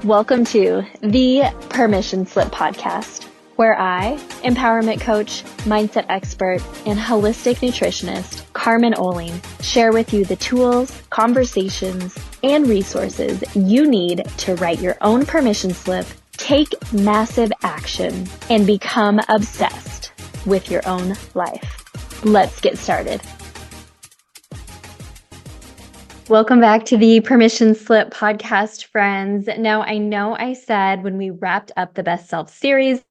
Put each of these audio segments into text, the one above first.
Welcome to the Permission Slip podcast, where I, empowerment coach, mindset expert, and holistic nutritionist Carmen share with you the tools, conversations, and resources you need to write your own permission slip, take massive action, and become obsessed with your own life. Let's get started. Welcome back to the Permission Slip podcast, friends. Now, I know I said when we wrapped up the Best Self series,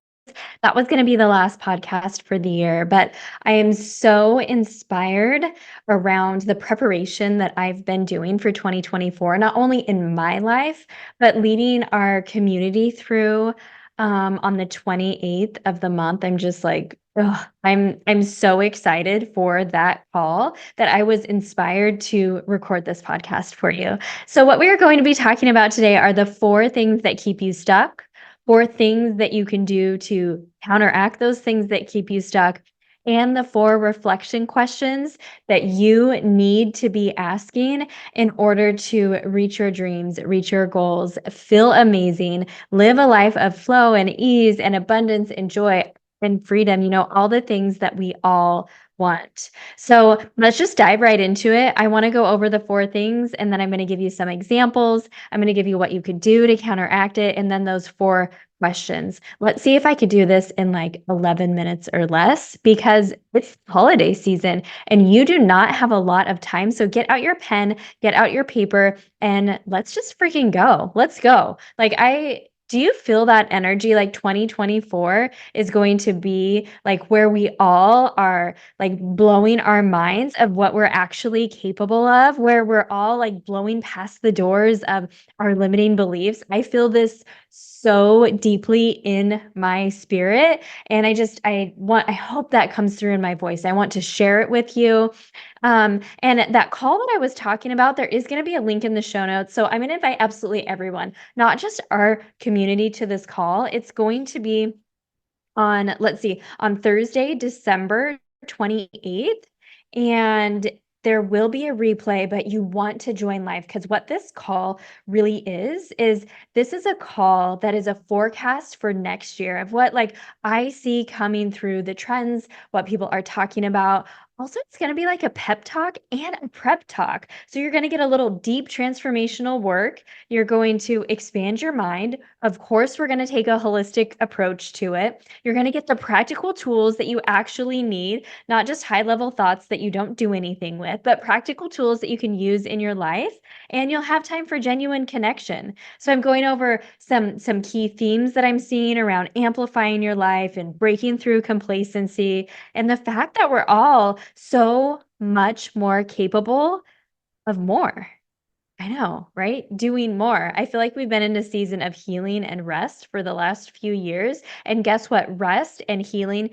that was going to be the last podcast for the year, but I am so inspired around the preparation that I've been doing for 2024, not only in my life, but leading our community through on the 28th of the month. I'm just like, I'm so excited for that call that I was inspired to record this podcast for you. So what we are going to be talking about today are the 4 things that keep you stuck, 4 things that you can do to counteract those things that keep you stuck, and the 4 reflection questions that you need to be asking in order to reach your dreams, reach your goals, feel amazing, live a life of flow and ease and abundance and joy and freedom, all the things that we all want. So let's just dive right into it. I want to go over the 4 things, and then I'm going to give you some examples. I'm going to give you what you could do to counteract it, and then those 4 questions. Let's see if I could do this in like 11 minutes or less, because it's holiday season and you do not have a lot of time. So get out your pen, get out your paper, and let's just freaking go. Let's go. Do you feel that energy? Like 2024 is going to be like where we all are like blowing our minds of what we're actually capable of, where we're all like blowing past the doors of our limiting beliefs. I feel this so deeply in my spirit. And I hope that comes through in my voice. I want to share it with you. And that call that I was talking about, there is going to be a link in the show notes. So I'm going to invite absolutely everyone, not just our community, to this call. It's going to be on Thursday, December 28th. And there will be a replay, but you want to join live, because what this call really is this is a call that is a forecast for next year of what I see coming through the trends, what people are talking about. Also, it's going to be like a pep talk and a prep talk. So you're going to get a little deep transformational work. You're going to expand your mind. Of course, we're going to take a holistic approach to it. You're going to get the practical tools that you actually need, not just high-level thoughts that you don't do anything with, but practical tools that you can use in your life, and you'll have time for genuine connection. So I'm going over some key themes that I'm seeing around amplifying your life and breaking through complacency, and the fact that we're all so much more capable of more. I know, right? Doing more. I feel like we've been in a season of healing and rest for the last few years. And guess what? Rest and healing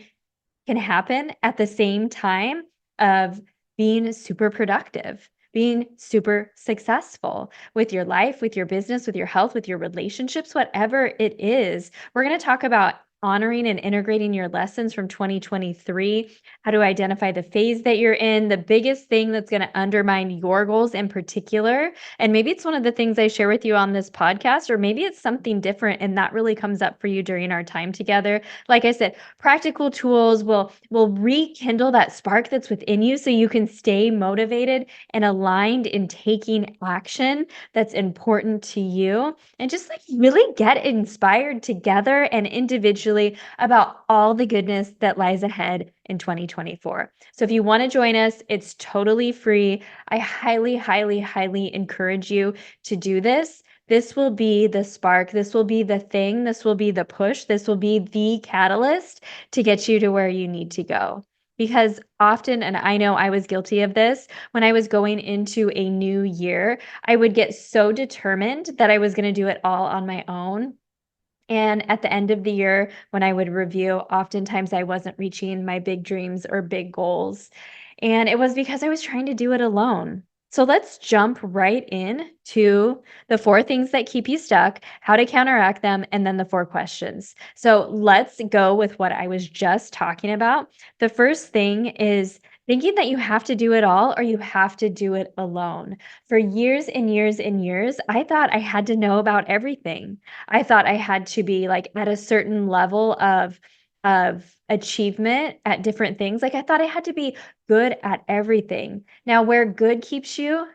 can happen at the same time of being super productive, being super successful with your life, with your business, with your health, with your relationships, whatever it is. We're going to talk about honoring and integrating your lessons from 2023, how to identify the phase that you're in, the biggest thing that's going to undermine your goals in particular. And maybe it's one of the things I share with you on this podcast, or maybe it's something different and that really comes up for you during our time together. Like I said, practical tools will rekindle that spark that's within you so you can stay motivated and aligned in taking action that's important to you, and just really get inspired together and individually about all the goodness that lies ahead in 2024. So if you want to join us, it's totally free. I highly, highly, highly encourage you to do this. This will be the spark. This will be the thing. This will be the push. This will be the catalyst to get you to where you need to go. Because often, and I know I was guilty of this, when I was going into a new year, I would get so determined that I was going to do it all on my own. And at the end of the year, when I would review, oftentimes I wasn't reaching my big dreams or big goals. And it was because I was trying to do it alone. So let's jump right in to the 4 things that keep you stuck, how to counteract them, and then the 4 questions. So let's go with what I was just talking about. The first thing is Thinking that you have to do it all or you have to do it alone. For years and years and years, I thought I had to know about everything. I thought I had to be like at a certain level of achievement at different things. Like I thought I had to be good at everything. Now, where good keeps you,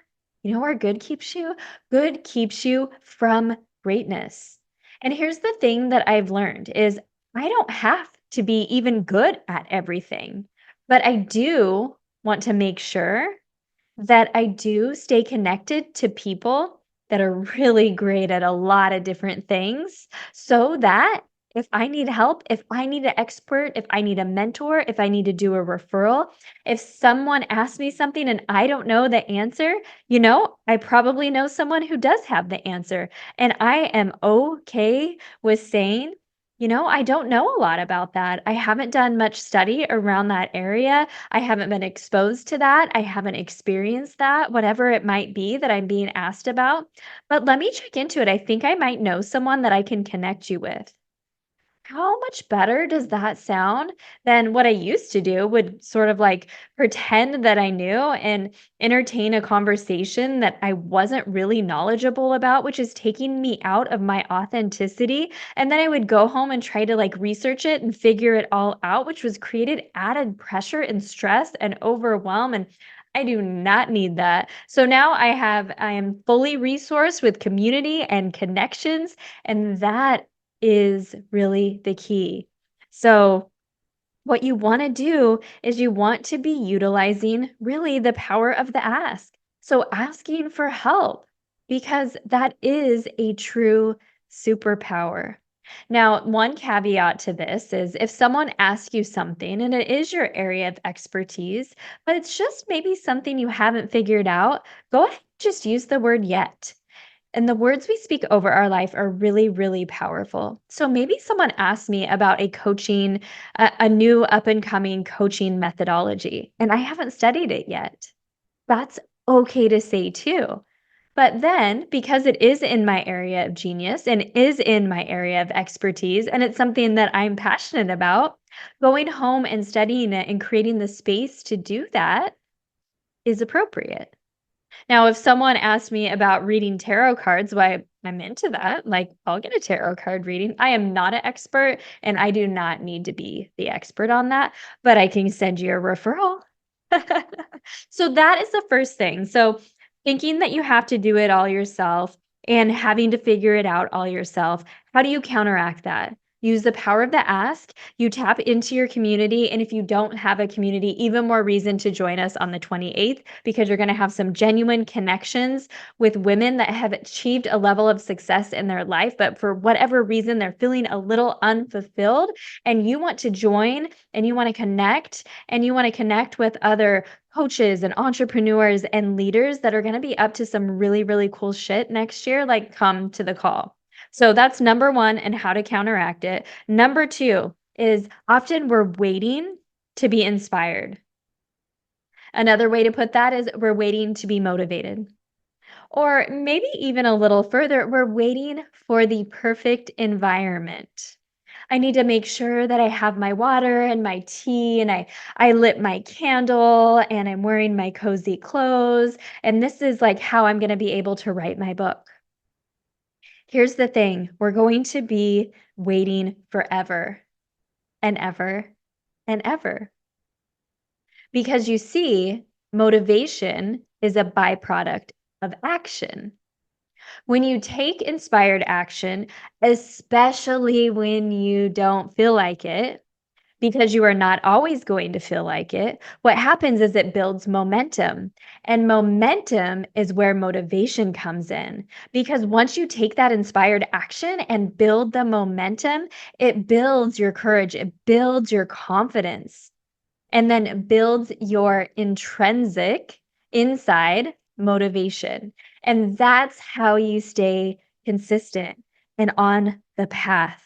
you know where good keeps you? Good keeps you from greatness. And here's the thing that I've learned is I don't have to be even good at everything. But I do want to make sure that I do stay connected to people that are really great at a lot of different things so that if I need help, if I need an expert, if I need a mentor, if I need to do a referral, if someone asks me something and I don't know the answer, I probably know someone who does have the answer. And I am okay with saying, I don't know a lot about that. I haven't done much study around that area. I haven't been exposed to that. I haven't experienced that, whatever it might be that I'm being asked about. But let me check into it. I think I might know someone that I can connect you with. How much better does that sound than what I used to do? Would sort of like pretend that I knew and entertain a conversation that I wasn't really knowledgeable about, which is taking me out of my authenticity. And then I would go home and try to like research it and figure it all out, which was created added pressure and stress and overwhelm. And I do not need that. So now I am fully resourced with community and connections. And that is really the key. So, what you want to do is you want to be utilizing really the power of the ask. So, asking for help, because that is a true superpower. Now, one caveat to this is if someone asks you something and it is your area of expertise, but it's just maybe something you haven't figured out, go ahead and just use the word yet. And the words we speak over our life are really, really powerful. So maybe someone asked me about a new up and coming coaching methodology, and I haven't studied it yet. That's okay to say too. But then, because it is in my area of genius and is in my area of expertise, and it's something that I'm passionate about, going home and studying it and creating the space to do that is appropriate. Now, if someone asked me about reading tarot cards, why I'm into that, like I'll get a tarot card reading. I am not an expert and I do not need to be the expert on that, but I can send you a referral. So that is the first thing. So thinking that you have to do it all yourself and having to figure it out all yourself, how do you counteract that? Use the power of the ask. You tap into your community. And if you don't have a community, even more reason to join us on the 28th because you're going to have some genuine connections with women that have achieved a level of success in their life, but for whatever reason, they're feeling a little unfulfilled. And you want to join and you want to connect and you want to connect with other coaches and entrepreneurs and leaders that are going to be up to some really, really cool shit next year, like come to the call. So that's number one and how to counteract it. Number two is often we're waiting to be inspired. Another way to put that is we're waiting to be motivated. Or maybe even a little further, we're waiting for the perfect environment. I need to make sure that I have my water and my tea and I lit my candle and I'm wearing my cozy clothes and this is like how I'm going to be able to write my book. Here's the thing, we're going to be waiting forever and ever and ever. Because you see, motivation is a byproduct of action. When you take inspired action, especially when you don't feel like it, because you are not always going to feel like it, what happens is it builds momentum. And momentum is where motivation comes in. Because once you take that inspired action and build the momentum, it builds your courage, it builds your confidence, and then builds your intrinsic inside motivation. And that's how you stay consistent and on the path.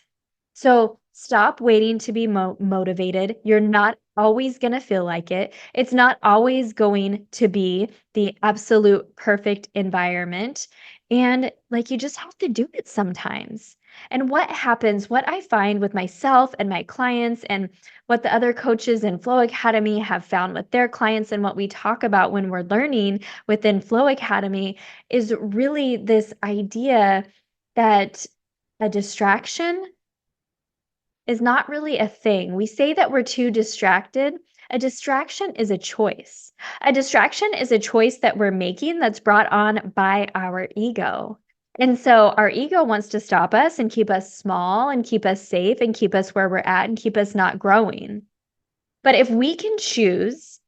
So stop waiting to be motivated. You're not always going to feel like it. It's not always going to be the absolute perfect environment. And like you just have to do it sometimes. And what happens, what I find with myself and my clients, and what the other coaches in Flow Academy have found with their clients, and what we talk about when we're learning within Flow Academy, is really this idea that a distraction is not really a thing. We say that we're too distracted. A distraction is a choice. A distraction is a choice that we're making that's brought on by our ego. And so our ego wants to stop us and keep us small and keep us safe and keep us where we're at and keep us not growing. But if we can choose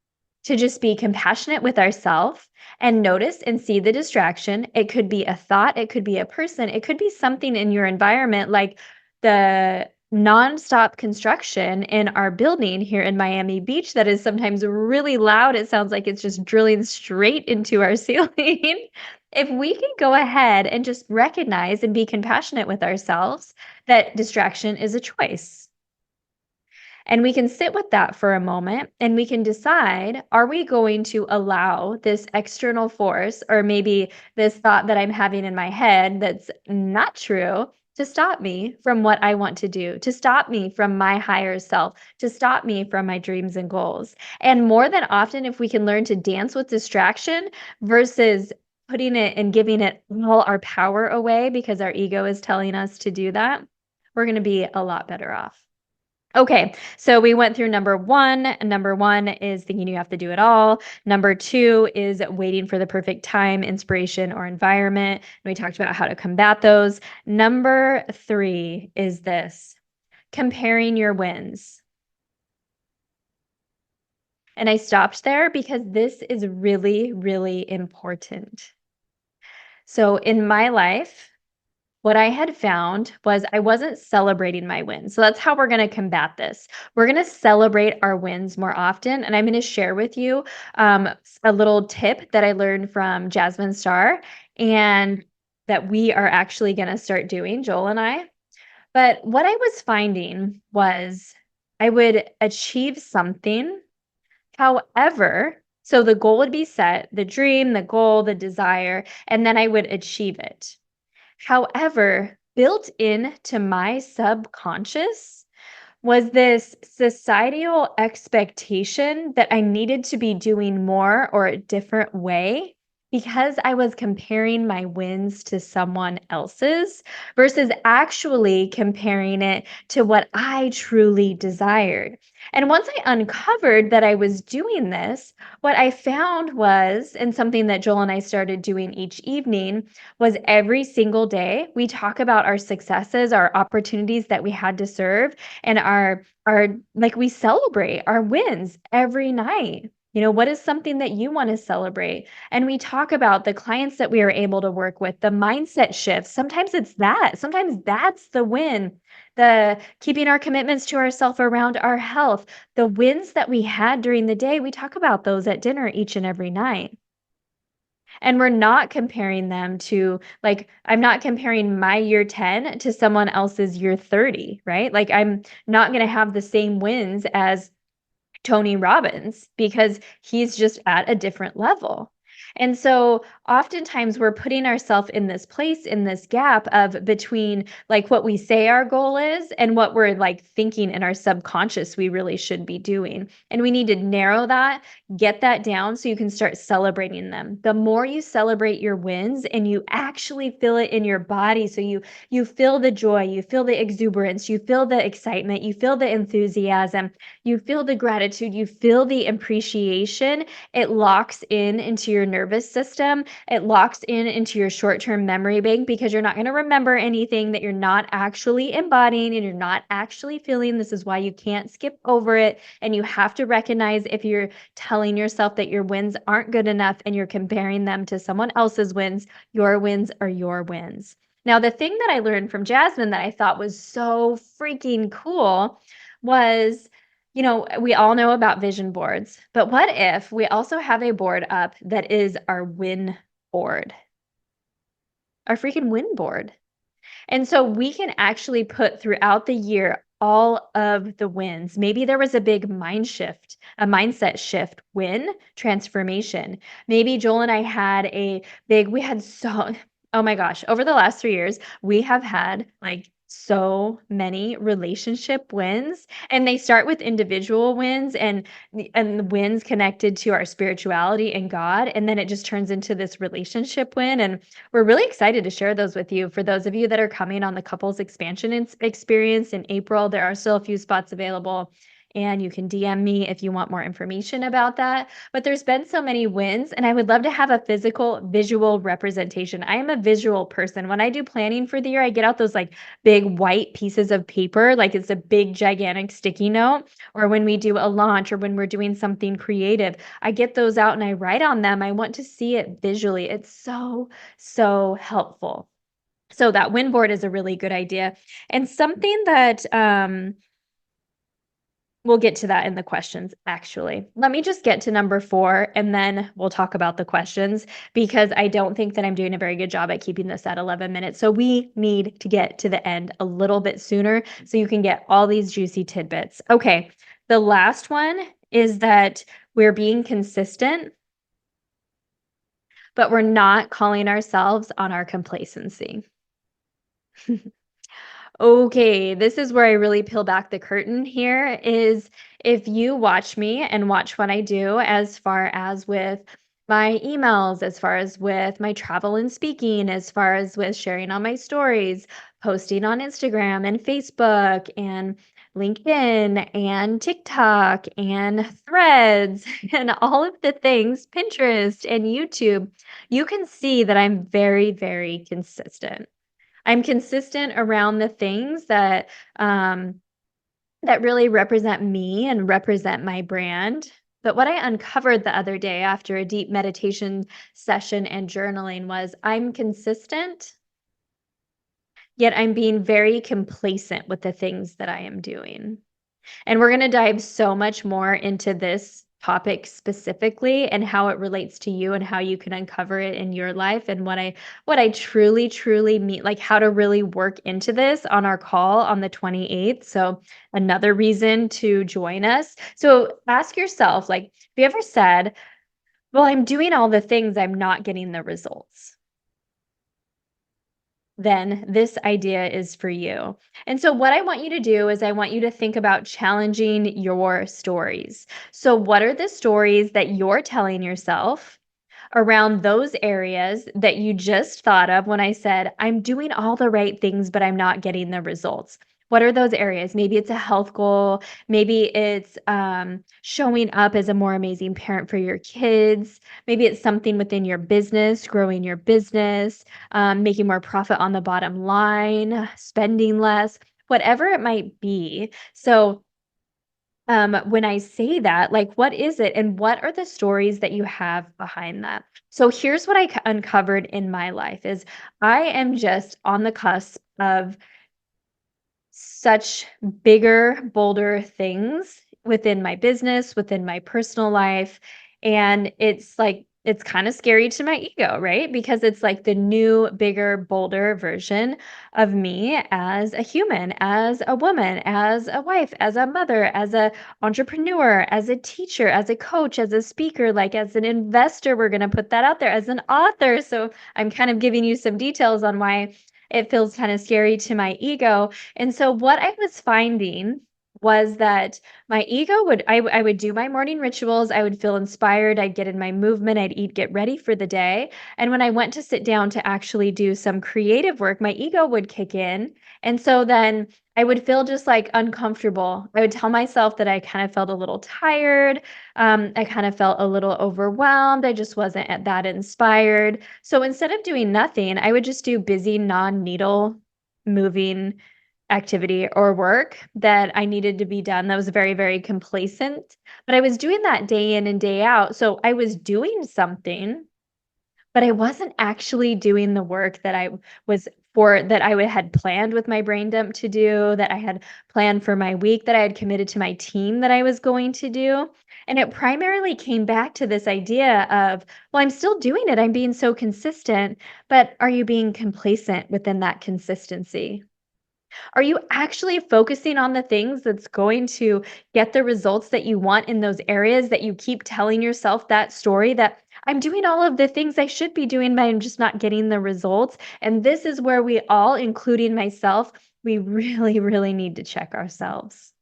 to just be compassionate with ourselves and notice and see the distraction, it could be a thought, it could be a person, it could be something in your environment, like the nonstop construction in our building here in Miami Beach that is sometimes really loud. It sounds like it's just drilling straight into our ceiling. If we can go ahead and just recognize and be compassionate with ourselves, that distraction is a choice. And we can sit with that for a moment and we can decide, are we going to allow this external force, or maybe this thought that I'm having in my head that's not true, to stop me from what I want to do, to stop me from my higher self, to stop me from my dreams and goals? And more than often, if we can learn to dance with distraction versus putting it and giving it all our power away because our ego is telling us to do that, we're going to be a lot better off. Okay, so we went through number one. Number one is thinking you have to do it all. Number two is waiting for the perfect time, inspiration, or environment. And we talked about how to combat those. Number three is this: comparing your wins. And I stopped there because this is really, really important. So in my life, what I had found was I wasn't celebrating my wins. So that's how we're going to combat this. We're going to celebrate our wins more often. And I'm going to share with you a little tip that I learned from Jasmine Star, and that we are actually going to start doing, Joel and I. But what I was finding was I would achieve something. However, so the goal would be set, the dream, the goal, the desire, and then I would achieve it. However, built into my subconscious was this societal expectation that I needed to be doing more or a different way because I was comparing my wins to someone else's versus actually comparing it to what I truly desired. And once I uncovered that I was doing this, what I found was, and something that Joel and I started doing each evening, was every single day we talk about our successes, our opportunities that we had to serve, and our like, we celebrate our wins every night. What is something that you want to celebrate? And we talk about the clients that we are able to work with, the mindset shifts. Sometimes it's that. Sometimes that's the win. The keeping our commitments to ourselves around our health, the wins that we had during the day, we talk about those at dinner each and every night. And we're not comparing them to, like, I'm not comparing my year 10 to someone else's year 30, right? Like, I'm not going to have the same wins as Tony Robbins because he's just at a different level. And so oftentimes we're putting ourselves in this place, in this gap of between like what we say our goal is and what we're like thinking in our subconscious we really should be doing. And we need to narrow that, get that down so you can start celebrating them. The more you celebrate your wins and you actually feel it in your body, so you feel the joy, you feel the exuberance, you feel the excitement, you feel the enthusiasm, you feel the gratitude, you feel the appreciation, it locks in into your nervous system. It locks in into your short-term memory bank because you're not going to remember anything that you're not actually embodying and you're not actually feeling. This is why you can't skip over it. And you have to recognize if you're telling yourself that your wins aren't good enough and you're comparing them to someone else's wins, your wins are your wins. Now, the thing that I learned from Jasmine that I thought was so freaking cool was, we all know about vision boards, but what if we also have a board up that is our win board, our freaking win board? And so we can actually put throughout the year all of the wins. Maybe there was a big a mindset shift, win, transformation. Maybe Joel and I had we had oh my gosh, over the last 3 years, we have had like so many relationship wins, and they start with individual wins and the wins connected to our spirituality and God, and then it just turns into this relationship win, and we're really excited to share those with you. For those of you that are coming on the couples expansion experience in April, there are still a few spots available, and you can DM me if you want more information about that. But there's been so many wins, and I would love to have a physical, visual representation. I am a visual person. When I do planning for the year, I get out those like big white pieces of paper, like it's a big, gigantic sticky note, or when we do a launch or when we're doing something creative, I get those out and I write on them. I want to see it visually. It's so, so helpful. So that win board is a really good idea. And something that we'll get to that in the questions, actually. Let me just get to number 4, and then we'll talk about the questions, because I don't think that I'm doing a very good job at keeping this at 11 minutes. So we need to get to the end a little bit sooner so you can get all these juicy tidbits. Okay, the last one is that we're being consistent, but we're not calling ourselves on our complacency. Okay, this is where I really peel back the curtain here is if you watch me and watch what I do as far as with my emails, as far as with my travel and speaking, as far as with sharing on my stories, posting on Instagram and Facebook and LinkedIn and TikTok and Threads and all of the things, Pinterest and YouTube, you can see that I'm very, very consistent. I'm consistent around the things that really represent me and represent my brand. But what I uncovered the other day after a deep meditation session and journaling was I'm consistent, yet I'm being very complacent with the things that I am doing. And we're going to dive so much more into this topic specifically and how it relates to you and how you can uncover it in your life and what I truly mean, like how to really work into this on our call on the 28th. So another reason to join us. So ask yourself, like, have you ever said, well, I'm doing all the things, I'm not getting the results? Then this idea is for you. And so, what I want you to do is, I want you to think about challenging your stories. So, what are the stories that you're telling yourself around those areas that you just thought of when I said, I'm doing all the right things, but I'm not getting the results? What are those areas? Maybe it's a health goal. Maybe it's showing up as a more amazing parent for your kids. Maybe it's something within your business, growing your business, making more profit on the bottom line, spending less, whatever it might be. So, when I say that, like, what is it and what are the stories that you have behind that? So here's what I uncovered in my life is I am just on the cusp of such bigger, bolder things within my business, within my personal life. And it's like, it's kind of scary to my ego, right? Because it's like the new, bigger, bolder version of me as a human, as a woman, as a wife, as a mother, as a entrepreneur, as a teacher, as a coach, as a speaker, like as an investor, we're going to put that out there, as an author. So I'm kind of giving you some details on why it feels kind of scary to my ego. And so what I was finding was that my ego I would do my morning rituals, I would feel inspired, I'd get in my movement, I'd eat, get ready for the day. And when I went to sit down to actually do some creative work, my ego would kick in. And so then I would feel just like uncomfortable. I would tell myself that I kind of felt a little tired. I kind of felt a little overwhelmed. I just wasn't that inspired. So instead of doing nothing, I would just do busy, non-needle moving activity or work that I needed to be done that was very, very complacent. But I was doing that day in and day out. So I was doing something, but I wasn't actually doing the work that I was that I had planned with my brain dump to do, that I had planned for my week, that I had committed to my team that I was going to do. And it primarily came back to this idea of, well, I'm still doing it. I'm being so consistent, but are you being complacent within that consistency? Are you actually focusing on the things that's going to get the results that you want in those areas that you keep telling yourself that story that I'm doing all of the things I should be doing, but I'm just not getting the results? And this is where we all, including myself, we really, really need to check ourselves.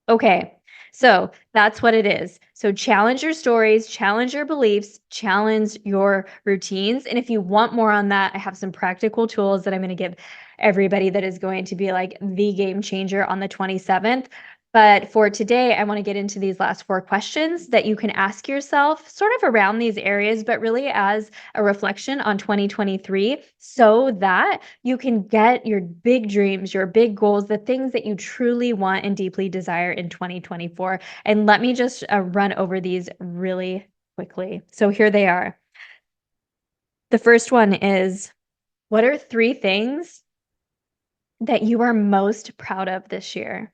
Okay, so that's what it is. So challenge your stories, challenge your beliefs, challenge your routines. And if you want more on that, I have some practical tools that I'm going to give everybody that is going to be like the game changer on the 27th. But for today, I want to get into these last 4 questions that you can ask yourself sort of around these areas, but really as a reflection on 2023 so that you can get your big dreams, your big goals, the things that you truly want and deeply desire in 2024. And let me just run over these really quickly. So here they are. The first one is, what are 3 things that you are most proud of this year?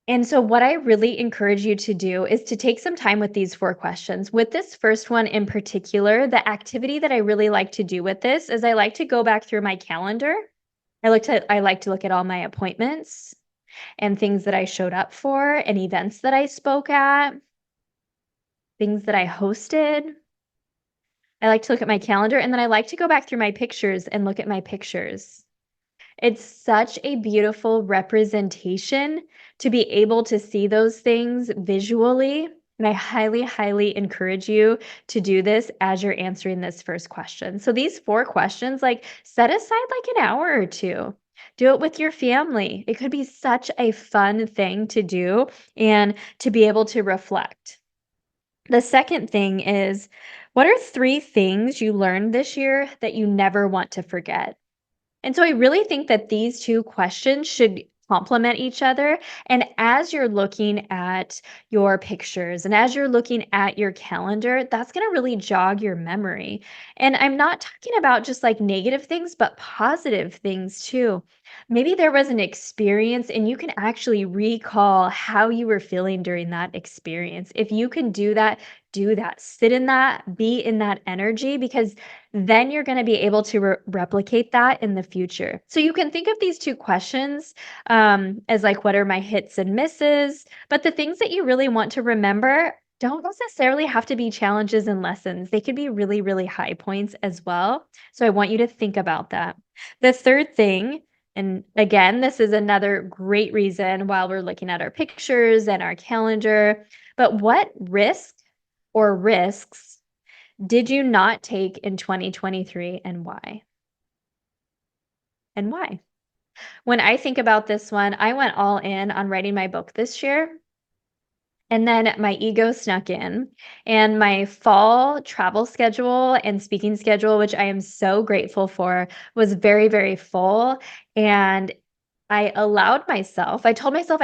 And so, what I really encourage you to do is to take some time with these 4 questions. With this first one in particular, the activity that I really like to do with this is I like to go back through my calendar. I like to look at all my appointments and things that I showed up for and events that I spoke at, things that I hosted. I like to look at my calendar, and then I like to go back through my pictures and look at my pictures. It's such a beautiful representation to be able to see those things visually, and I highly, highly encourage you to do this as you're answering this first question. So these 4 questions, like, set aside, like, an hour or 2. Do it with your family. It could be such a fun thing to do and to be able to reflect. The second thing is, what are 3 things you learned this year that you never want to forget? And so I really think that these 2 questions should complement each other. And as you're looking at your pictures and as you're looking at your calendar, that's going to really jog your memory. And I'm not talking about just like negative things, but positive things too. Maybe there was an experience and you can actually recall how you were feeling during that experience. If you can do that, do that. Sit in that, be in that energy, because then you're going to be able to replicate that in the future. So you can think of these 2 questions as like, what are my hits and misses? But the things that you really want to remember don't necessarily have to be challenges and lessons. They could be really, really high points as well. So I want you to think about that. The third thing, and again, this is another great reason while we're looking at our pictures and our calendar, but what risk or risks did you not take in 2023 and why? And why? When I think about this one, I went all in on writing my book this year. And then my ego snuck in, and my fall travel schedule and speaking schedule, which I am so grateful for, was very, very full. And I told myself I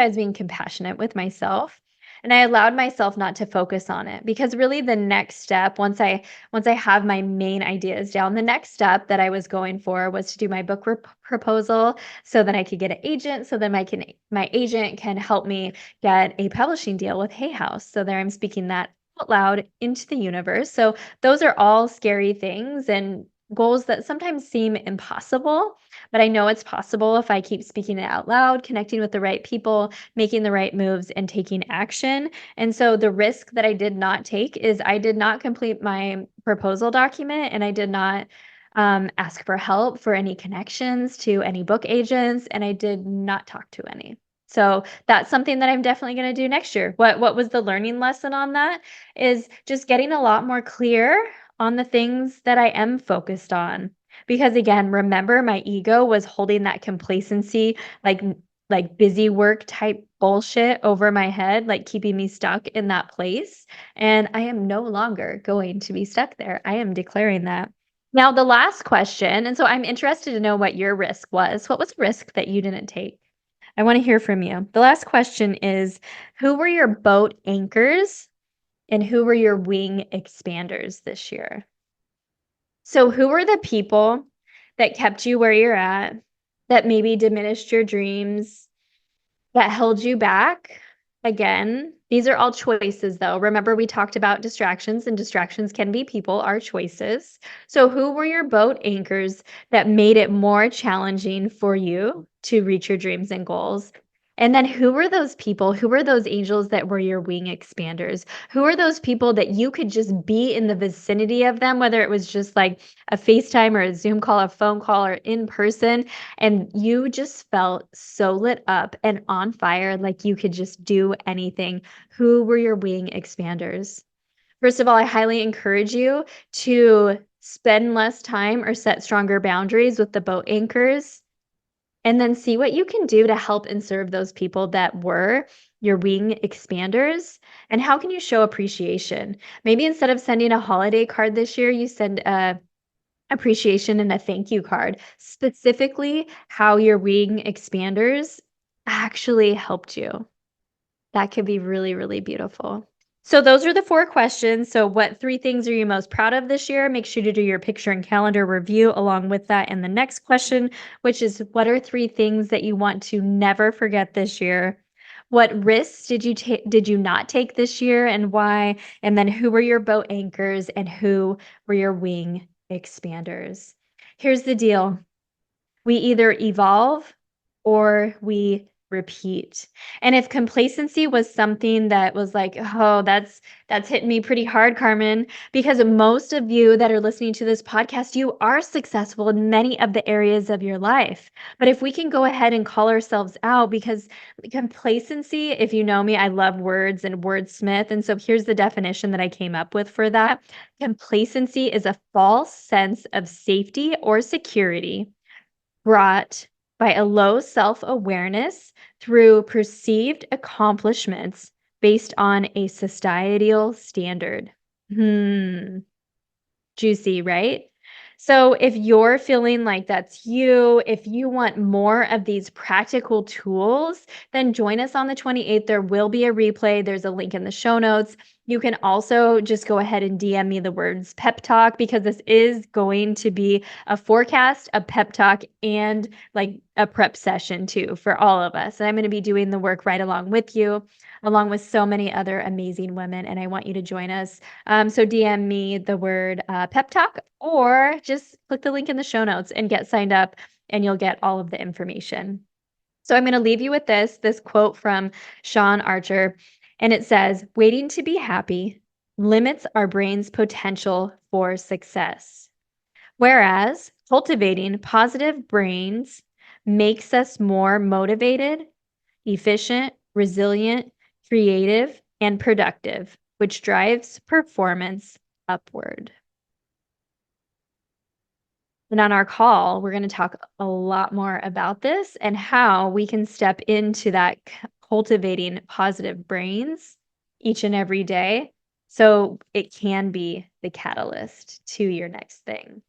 was being compassionate with myself, and I allowed myself not to focus on it, because really the next step, once I have my main ideas down, the next step that I was going for was to do my book proposal so that I could get an agent, so then my agent can help me get a publishing deal with Hay House. So there I'm speaking that out loud into the universe. So those are all scary things and goals that sometimes seem impossible, but I know it's possible if I keep speaking it out loud, connecting with the right people, making the right moves, and taking action. And so the risk that I did not take is I did not complete my proposal document, and I did not ask for help for any connections to any book agents, and I did not talk to any. So that's something that I'm definitely going to do next year. What was the learning lesson on that is just getting a lot more clear on the things that I am focused on. Because again, remember, my ego was holding that complacency, like busy work type bullshit over my head, like keeping me stuck in that place. And I am no longer going to be stuck there. I am declaring that. Now, the last question, and so I'm interested to know what your risk was. What was a risk that you didn't take? I want to hear from you. The last question is, who were your boat anchors and who were your wing expanders this year? So who were the people that kept you where you're at, that maybe diminished your dreams, that held you back again? These are all choices, though. Remember, we talked about distractions, and distractions can be people, our choices. So, who were your boat anchors that made it more challenging for you to reach your dreams and goals? And then, who were those people? Who were those angels that were your wing expanders? Who are those people that you could just be in the vicinity of them, whether it was just like a FaceTime or a Zoom call, a phone call, or in person, and you just felt so lit up and on fire, like you could just do anything? Who were your wing expanders? First of all, I highly encourage you to spend less time or set stronger boundaries with the boat anchors, and then see what you can do to help and serve those people that were your wing expanders. And how can you show appreciation? Maybe instead of sending a holiday card this year, you send a appreciation and a thank you card, specifically how your wing expanders actually helped you. That could be really, really beautiful. So those are the 4 questions. So what 3 things are you most proud of this year? Make sure to do your picture and calendar review along with that. And the next question, which is what are 3 things that you want to never forget this year? What risks did you not take this year and why? And then who were your boat anchors and who were your wing expanders? Here's the deal. We either evolve or we repeat. And if complacency was something that was like, "Oh, that's hitting me pretty hard, Carmen," because most of you that are listening to this podcast, you are successful in many of the areas of your life. But if we can go ahead and call ourselves out, because complacency, if you know me, I love words and wordsmith, and so here's the definition that I came up with for that. Complacency is a false sense of safety or security brought by a low self-awareness through perceived accomplishments based on a societal standard. Juicy, right? So if you're feeling like that's you, if you want more of these practical tools, then join us on the 28th. There will be a replay. There's a link in the show notes. You can also just go ahead and DM me the words pep talk, because this is going to be a forecast, a pep talk, and like a prep session too for all of us. And I'm going to be doing the work right along with you, along with so many other amazing women. And I want you to join us. So DM me the word pep talk, or just click the link in the show notes and get signed up, and you'll get all of the information. So I'm going to leave you with this quote from Sean Archer, and it says, "Waiting to be happy limits our brain's potential for success, whereas cultivating positive brains makes us more motivated, efficient, resilient, creative, and productive, which drives performance upward." And on our call, we're going to talk a lot more about this and how we can step into that cultivating positive brains each and every day, so it can be the catalyst to your next thing.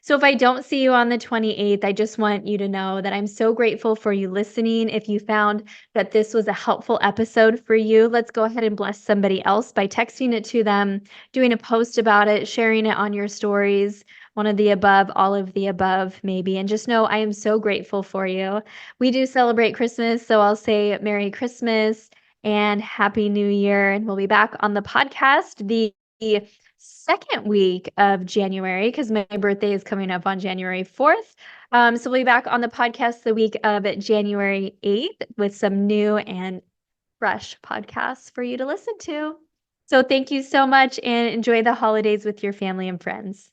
So if I don't see you on the 28th, I just want you to know that I'm so grateful for you listening. If you found that this was a helpful episode for you, let's go ahead and bless somebody else by texting it to them, doing a post about it, sharing it on your stories, one of the above, all of the above, maybe. And just know I am so grateful for you. We do celebrate Christmas, so I'll say Merry Christmas and Happy New Year. And we'll be back on the podcast the second week of January, because my birthday is coming up on January 4th. So we'll be back on the podcast the week of January 8th with some new and fresh podcasts for you to listen to. So thank you so much, and enjoy the holidays with your family and friends.